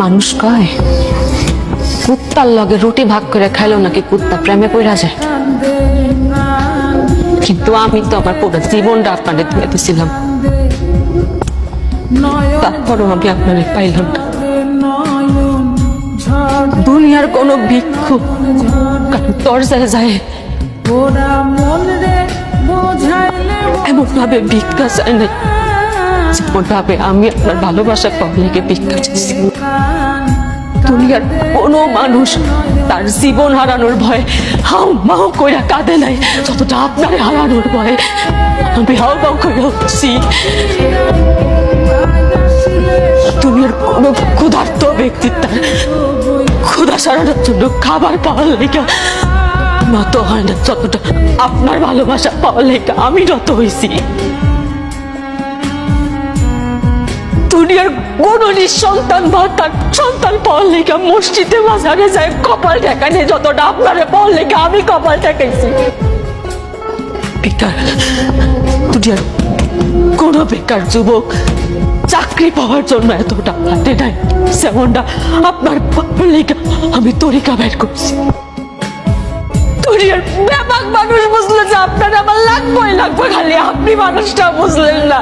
মানুষ কয় কুত্তার লগে রুটি ভাগ করে খাইলো নাকি কুত্তা প্রেমে পড়া যায়, কিন্তু আমি তো আমার পুরো জীবনটা আপনাদের দিয়ে দিয়েছিলাম, তারপরও আমি আপনাদের পাইলাম না। দুনিয়ার কোনো ভিক্ষু দরজায় যায় এমন ভাবে ভিক্ষা চায় না যেমন ভাবে আমি আপনার ভালোবাসা পাবলিকে ভিক্ষা চাইছি। দুনিয়ার কোনো মানুষ তার জীবন হারানোর ভয়ে হাউ মাউ কইরা কাঁদে নাই যতটা আপনার হারানোর ভয়ে আমি হাউ মাউ কইরা উঠছি। দুনিয়ার কোনো ক্ষুধার্ত ব্যক্তি তার ক্ষুধা সারানোর জন্য খাবার পাওয়ার লেগা নত হয় না যতটা আপনার ভালোবাসা পাওয়ার লেগা আমি নত হয়েছি। দুনিয়ার কোন নিঃসন্তান বা তার সন্তান পাওয়ার লেগা মসজিদে বাজারে যায় কপাল ঠেকানে যতটা আপনারে পাওয়ার লেগা আমি কপাল ঠেকাইছি। বেকার দুনিয়ার কোন বেকার যুবক চাকরি পাওয়ার জন্য এতটা হাতে নাই যেমনটা আপনার পাওয়ার লেগা আমি তরিকা বের করছি। দুনিয়ার ব্যাপক মানুষ বুঝলো যে আপনার আমার লাগবে খালি আপনি মানুষটা বুঝলেন না।